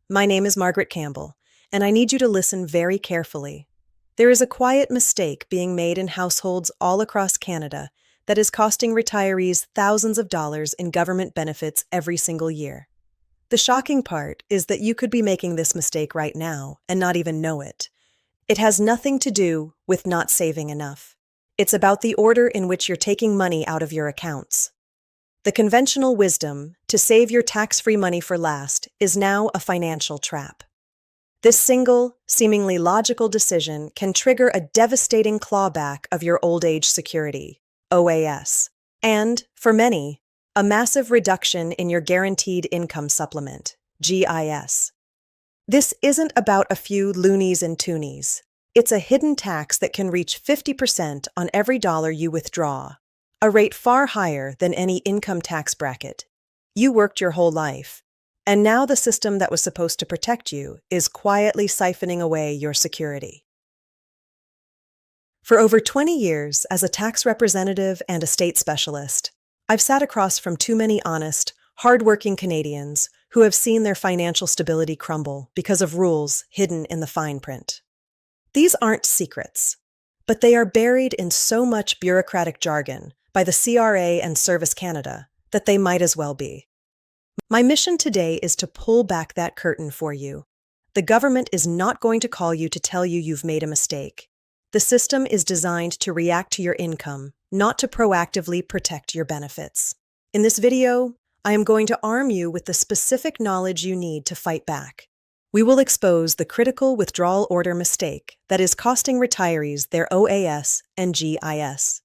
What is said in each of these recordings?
My name is Margaret Campbell, and I need you to listen very carefully. There is a quiet mistake being made in households all across Canada that is costing retirees thousands of dollars in government benefits every single year. The shocking part is that you could be making this mistake right now and not even know it. It has nothing to do with not saving enough. It's about the order in which you're taking money out of your accounts. The conventional wisdom to save your tax-free money for last is now a financial trap. This single, seemingly logical decision can trigger a devastating clawback of your old age security, OAS, and, for many, a massive reduction in your guaranteed income supplement, GIS. This isn't about a few loonies and toonies. It's a hidden tax that can reach 50% on every dollar you withdraw, a rate far higher than any income tax bracket. You worked your whole life, and now the system that was supposed to protect you is quietly siphoning away your security. For over 20 years, as a tax representative and a state specialist, I've sat across from too many honest, hard-working Canadians who have seen their financial stability crumble because of rules hidden in the fine print. These aren't secrets, but they are buried in so much bureaucratic jargon by the CRA and Service Canada that they might as well be. My mission today is to pull back that curtain for you. The government is not going to call you to tell you you've made a mistake. The system is designed to react to your income, not to proactively protect your benefits. In this video, I am going to arm you with the specific knowledge you need to fight back. We will expose the critical withdrawal order mistake that is costing retirees their OAS and GIS.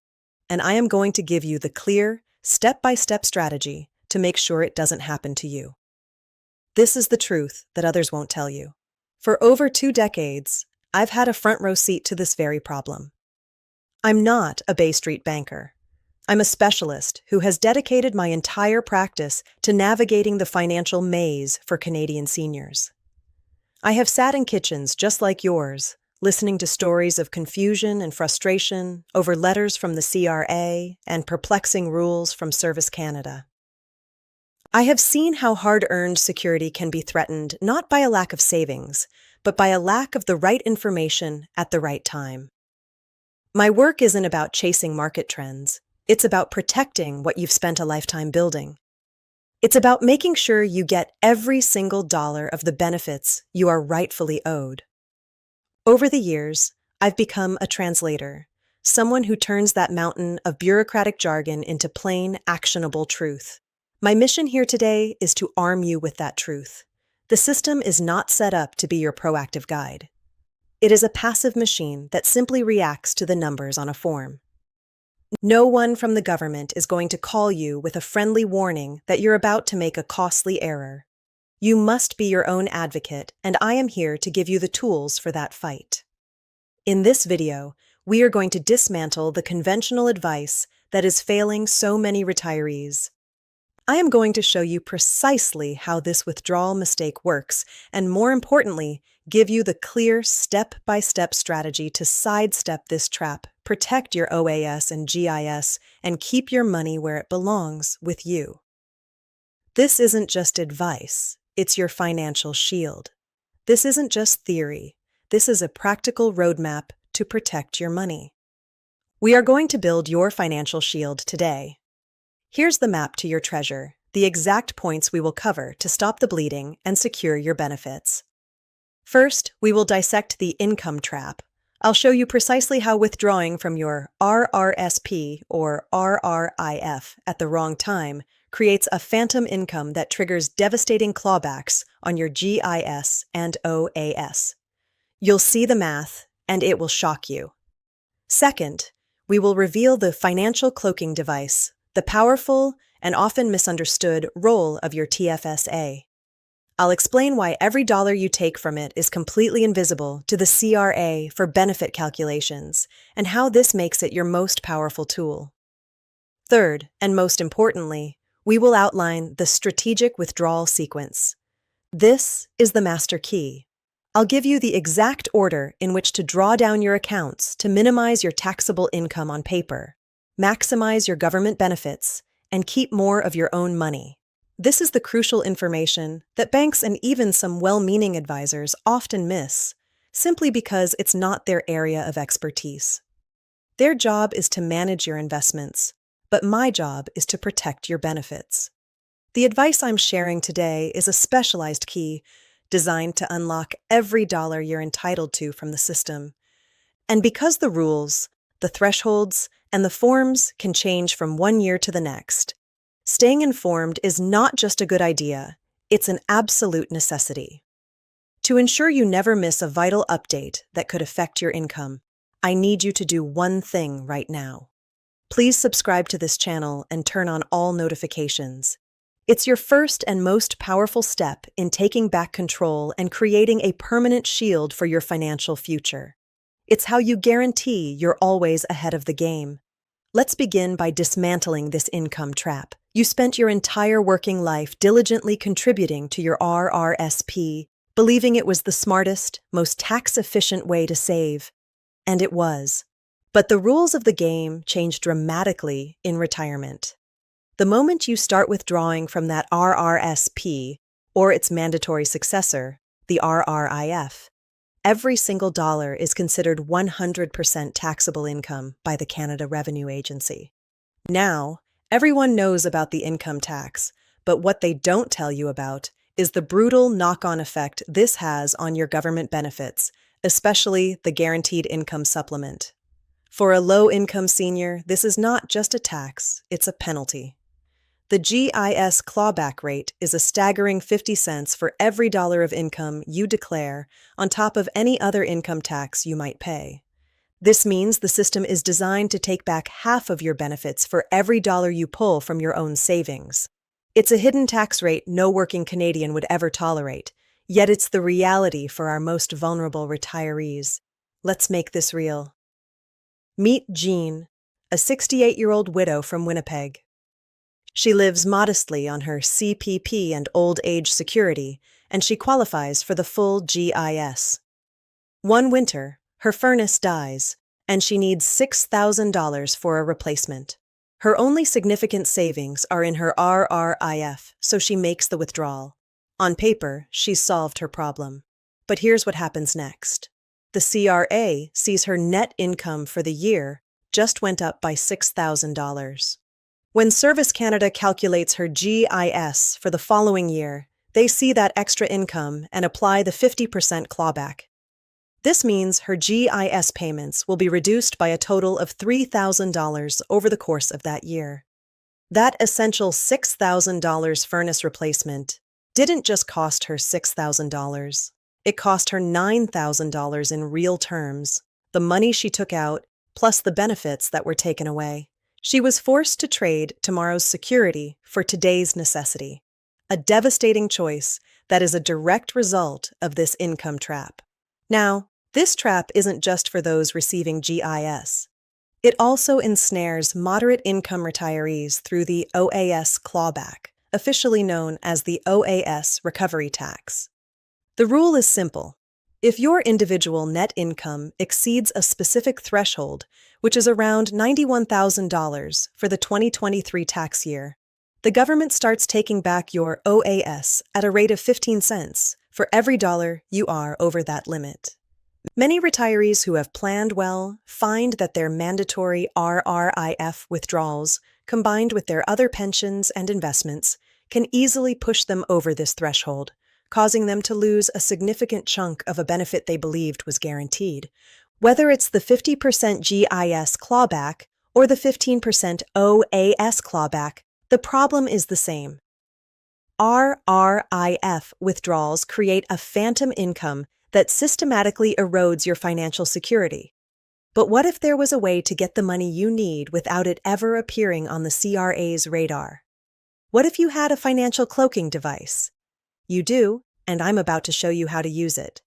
And I am going to give you the clear, step-by-step strategy to make sure it doesn't happen to you. This is the truth that others won't tell you. For over 2 decades, I've had a front row seat to this very problem. I'm not a Bay Street banker. I'm a specialist who has dedicated my entire practice to navigating the financial maze for Canadian seniors. I have sat in kitchens just like yours, listening to stories of confusion and frustration over letters from the CRA and perplexing rules from Service Canada. I have seen how hard-earned security can be threatened not by a lack of savings, but by a lack of the right information at the right time. My work isn't about chasing market trends. It's about protecting what you've spent a lifetime building. It's about making sure you get every single dollar of the benefits you are rightfully owed. Over the years, I've become a translator, someone who turns that mountain of bureaucratic jargon into plain, actionable truth. My mission here today is to arm you with that truth. The system is not set up to be your proactive guide. It is a passive machine that simply reacts to the numbers on a form. No one from the government is going to call you with a friendly warning that you're about to make a costly error. You must be your own advocate, and I am here to give you the tools for that fight. In this video, we are going to dismantle the conventional advice that is failing so many retirees. I am going to show you precisely how this withdrawal mistake works, and more importantly, give you the clear step-by-step strategy to sidestep this trap, protect your OAS and GIS, and keep your money where it belongs, with you. This isn't just advice, it's your financial shield. This isn't just theory, this is a practical roadmap to protect your money. We are going to build your financial shield today. Here's the map to your treasure, the exact points we will cover to stop the bleeding and secure your benefits. First, we will dissect the income trap. I'll show you precisely how withdrawing from your RRSP or RRIF at the wrong time creates a phantom income that triggers devastating clawbacks on your GIS and OAS. You'll see the math, and it will shock you. Second, we will reveal the financial cloaking device, the powerful and often misunderstood role of your TFSA. I'll explain why every dollar you take from it is completely invisible to the CRA for benefit calculations, and how this makes it your most powerful tool. Third, and most importantly, we will outline the strategic withdrawal sequence. This is the master key. I'll give you the exact order in which to draw down your accounts to minimize your taxable income on paper, maximize your government benefits, and keep more of your own money. This is the crucial information that banks and even some well-meaning advisors often miss, simply because it's not their area of expertise. Their job is to manage your investments, but my job is to protect your benefits. The advice I'm sharing today is a specialized key designed to unlock every dollar you're entitled to from the system. And because the rules, the thresholds, and the forms can change from one year to the next, staying informed is not just a good idea, it's an absolute necessity. To ensure you never miss a vital update that could affect your income, I need you to do one thing right now. Please subscribe to this channel and turn on all notifications. It's your first and most powerful step in taking back control and creating a permanent shield for your financial future. It's how you guarantee you're always ahead of the game. Let's begin by dismantling this income trap. You spent your entire working life diligently contributing to your RRSP, believing it was the smartest, most tax-efficient way to save. And it was. But the rules of the game change dramatically in retirement. The moment you start withdrawing from that RRSP, or its mandatory successor, the RRIF, every single dollar is considered 100% taxable income by the Canada Revenue Agency. Now, everyone knows about the income tax, but what they don't tell you about is the brutal knock-on effect this has on your government benefits, especially the Guaranteed Income Supplement. For a low-income senior, this is not just a tax, it's a penalty. The GIS clawback rate is a staggering 50 cents for every dollar of income you declare on top of any other income tax you might pay. This means the system is designed to take back half of your benefits for every dollar you pull from your own savings. It's a hidden tax rate no working Canadian would ever tolerate, yet it's the reality for our most vulnerable retirees. Let's make this real. Meet Jean, a 68-year-old widow from Winnipeg. She lives modestly on her CPP and old age security, and she qualifies for the full GIS. One winter, her furnace dies, and she needs $6,000 for a replacement. Her only significant savings are in her RRIF, so she makes the withdrawal. On paper, she's solved her problem. But here's what happens next. The CRA sees her net income for the year just went up by $6,000. When Service Canada calculates her GIS for the following year, they see that extra income and apply the 50% clawback. This means her GIS payments will be reduced by a total of $3,000 over the course of that year. That essential $6,000 furnace replacement didn't just cost her $6,000. It cost her $9,000 in real terms, the money she took out plus the benefits that were taken away. She was forced to trade tomorrow's security for today's necessity, a devastating choice that is a direct result of this income trap. Now, this trap isn't just for those receiving GIS. It also ensnares moderate income retirees through the OAS clawback, officially known as the OAS recovery tax. The rule is simple. If your individual net income exceeds a specific threshold, which is around $91,000 for the 2023 tax year, the government starts taking back your OAS at a rate of 15 cents for every dollar you are over that limit. Many retirees who have planned well find that their mandatory RRIF withdrawals, combined with their other pensions and investments, can easily push them over this threshold, causing them to lose a significant chunk of a benefit they believed was guaranteed. Whether it's the 50% GIS clawback or the 15% OAS clawback, the problem is the same. RRIF withdrawals create a phantom income that systematically erodes your financial security. But what if there was a way to get the money you need without it ever appearing on the CRA's radar? What if you had a financial cloaking device? You do, and I'm about to show you how to use it.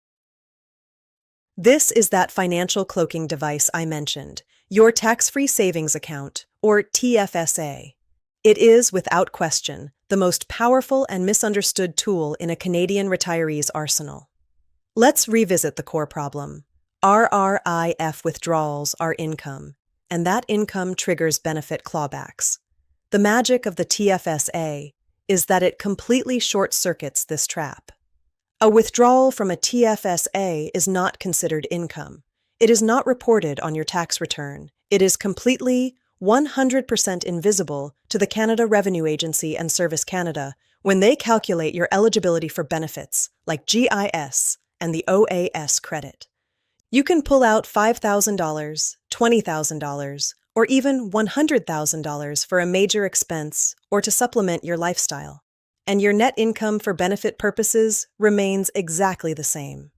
This is that financial cloaking device I mentioned, your tax-free savings account, or TFSA. It is, without question, the most powerful and misunderstood tool in a Canadian retiree's arsenal. Let's revisit the core problem. RRIF withdrawals are income, and that income triggers benefit clawbacks. The magic of the TFSA is that it completely short-circuits this trap. A withdrawal from a TFSA is not considered income. It is not reported on your tax return. It is completely 100% invisible to the Canada Revenue Agency and Service Canada when they calculate your eligibility for benefits like GIS and the OAS credit. You can pull out $5,000, $20,000, or even $100,000 for a major expense or to supplement your lifestyle, and your net income for benefit purposes remains exactly the same.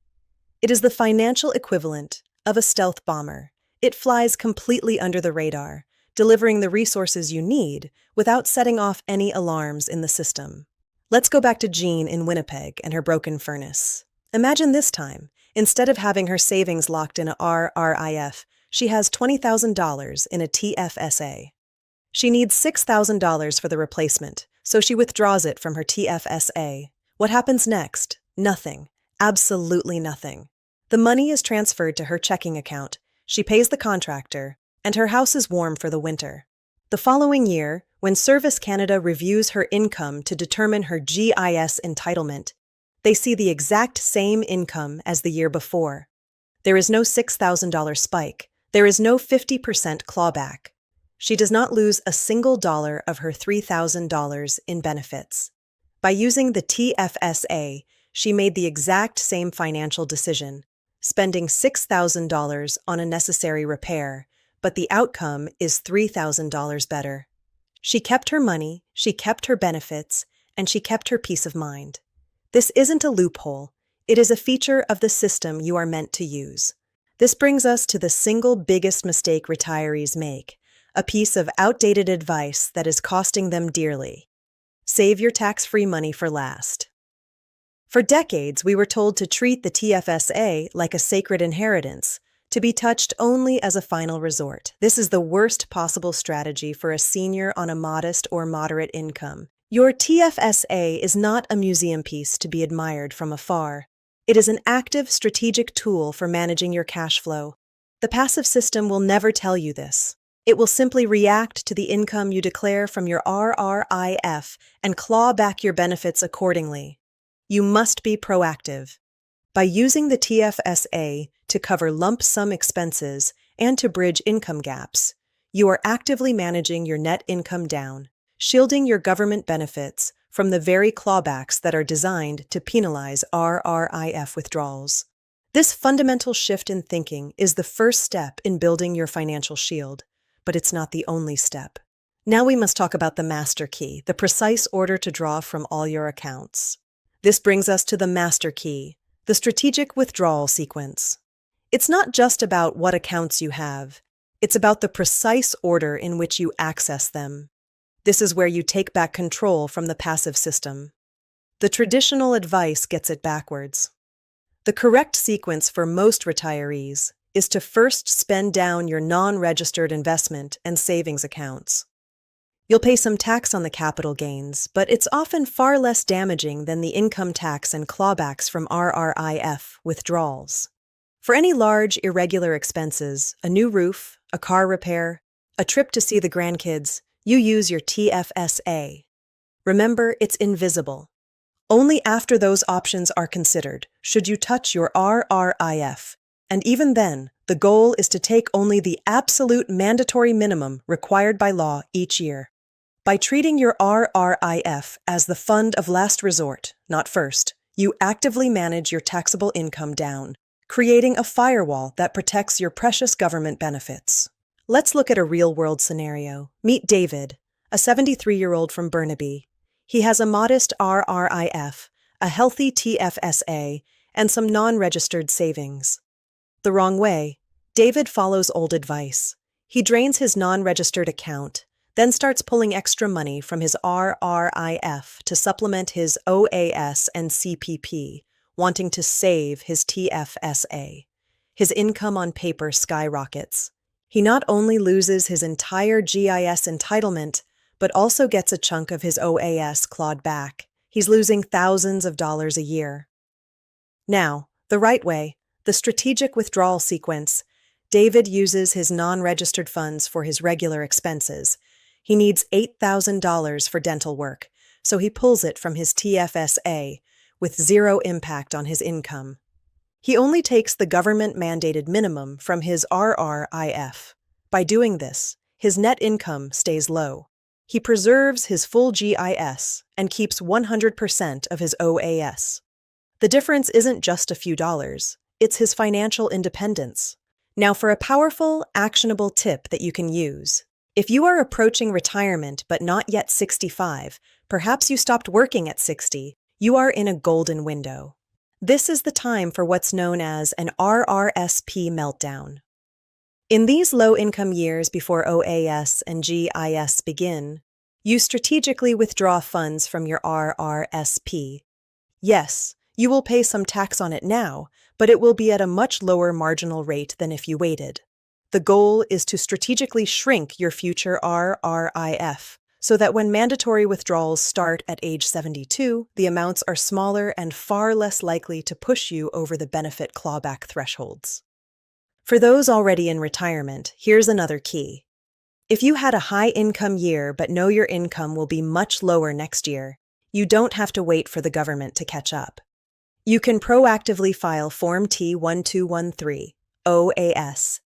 It is the financial equivalent of a stealth bomber. It flies completely under the radar, delivering the resources you need without setting off any alarms in the system. Let's go back to Jean in Winnipeg and her broken furnace. Imagine this time, instead of having her savings locked in a RRIF, she has $20,000 in a TFSA. She needs $6,000 for the replacement, so she withdraws it from her TFSA. What happens next? Nothing. Absolutely nothing. The money is transferred to her checking account, she pays the contractor, and her house is warm for the winter. The following year, when Service Canada reviews her income to determine her GIS entitlement, they see the exact same income as the year before. There is no $6,000 spike. There is no 50% clawback. She does not lose a single dollar of her $3,000 in benefits. By using the TFSA, she made the exact same financial decision, spending $6,000 on a necessary repair, but the outcome is $3,000 better. She kept her money, she kept her benefits, and she kept her peace of mind. This isn't a loophole. It is a feature of the system you are meant to use. This brings us to the single biggest mistake retirees make, a piece of outdated advice that is costing them dearly. Save your tax-free money for last. For decades, we were told to treat the TFSA like a sacred inheritance, to be touched only as a final resort. This is the worst possible strategy for a senior on a modest or moderate income. Your TFSA is not a museum piece to be admired from afar. It is an active, strategic tool for managing your cash flow. The passive system will never tell you this. It will simply react to the income you declare from your RRIF and claw back your benefits accordingly. You must be proactive. By using the TFSA to cover lump sum expenses and to bridge income gaps, you are actively managing your net income down, shielding your government benefits from the very clawbacks that are designed to penalize RRIF withdrawals. This fundamental shift in thinking is the first step in building your financial shield, but it's not the only step. Now we must talk about the master key, the precise order to draw from all your accounts. This brings us to the master key, the strategic withdrawal sequence. It's not just about what accounts you have, it's about the precise order in which you access them. This is where you take back control from the passive system. The traditional advice gets it backwards. The correct sequence for most retirees is to first spend down your non-registered investment and savings accounts. You'll pay some tax on the capital gains, but it's often far less damaging than the income tax and clawbacks from RRIF withdrawals. For any large, irregular expenses, a new roof, a car repair, a trip to see the grandkids, you use your TFSA. Remember, it's invisible. Only after those options are considered should you touch your RRIF, and even then, the goal is to take only the absolute mandatory minimum required by law each year. By treating your RRIF as the fund of last resort, not first, you actively manage your taxable income down, creating a firewall that protects your precious government benefits. Let's look at a real-world scenario. Meet David, a 73-year-old from Burnaby. He has a modest RRIF, a healthy TFSA, and some non-registered savings. The wrong way. David follows old advice. He drains his non-registered account, then starts pulling extra money from his RRIF to supplement his OAS and CPP, wanting to save his TFSA. His income on paper skyrockets. He not only loses his entire GIS entitlement, but also gets a chunk of his OAS clawed back. He's losing thousands of dollars a year. Now, the right way, the strategic withdrawal sequence. David uses his non-registered funds for his regular expenses. He needs $8,000 for dental work, so he pulls it from his TFSA with zero impact on his income. He only takes the government-mandated minimum from his RRIF. By doing this, his net income stays low. He preserves his full GIS and keeps 100% of his OAS. The difference isn't just a few dollars, it's his financial independence. Now for a powerful, actionable tip that you can use. If you are approaching retirement but not yet 65, perhaps you stopped working at 60, you are in a golden window. This is the time for what's known as an RRSP meltdown. In these low-income years before OAS and GIS begin, you strategically withdraw funds from your RRSP. Yes, you will pay some tax on it now, but it will be at a much lower marginal rate than if you waited. The goal is to strategically shrink your future RRIF so that when mandatory withdrawals start at age 72, the amounts are smaller and far less likely to push you over the benefit clawback thresholds. For those already in retirement, here's another key. If you had a high-income year but know your income will be much lower next year, you don't have to wait for the government to catch up. You can proactively file Form T-1213, OAS,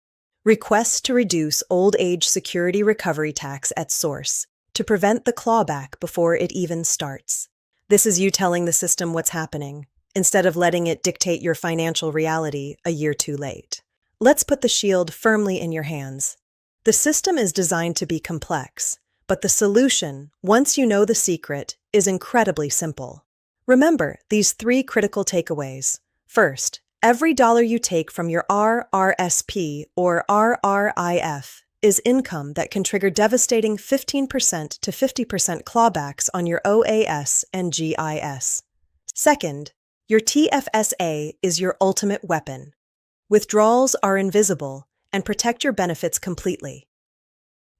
Request to Reduce Old Age Security Recovery Tax at Source, to prevent the clawback before it even starts. This is you telling the system what's happening, instead of letting it dictate your financial reality a year too late. Let's put the shield firmly in your hands. The system is designed to be complex, but the solution, once you know the secret, is incredibly simple. Remember these 3 critical takeaways. First, every dollar you take from your RRSP or RRIF is income that can trigger devastating 15% to 50% clawbacks on your OAS and GIS. Second, your TFSA is your ultimate weapon. Withdrawals are invisible and protect your benefits completely.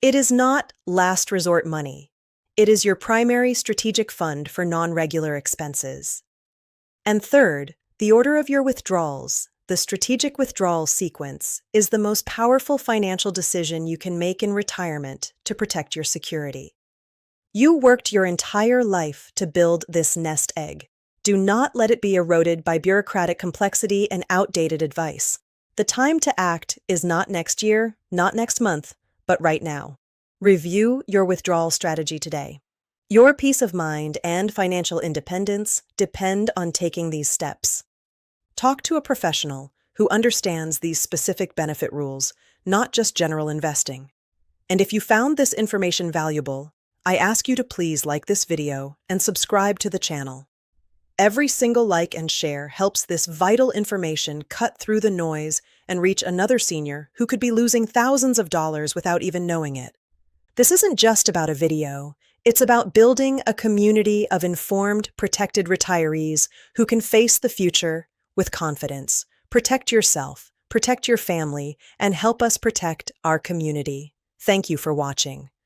It is not last resort money. It is your primary strategic fund for non-regular expenses. And third, the order of your withdrawals, the strategic withdrawal sequence, is the most powerful financial decision you can make in retirement to protect your security. You worked your entire life to build this nest egg. Do not let it be eroded by bureaucratic complexity and outdated advice. The time to act is not next year, not next month, but right now. Review your withdrawal strategy today. Your peace of mind and financial independence depend on taking these steps. Talk to a professional who understands these specific benefit rules, not just general investing. And if you found this information valuable, I ask you to please like this video and subscribe to the channel. Every single like and share helps this vital information cut through the noise and reach another senior who could be losing thousands of dollars without even knowing it. This isn't just about a video. It's about building a community of informed, protected retirees who can face the future with confidence. Protect yourself, protect your family, and help us protect our community. Thank you for watching.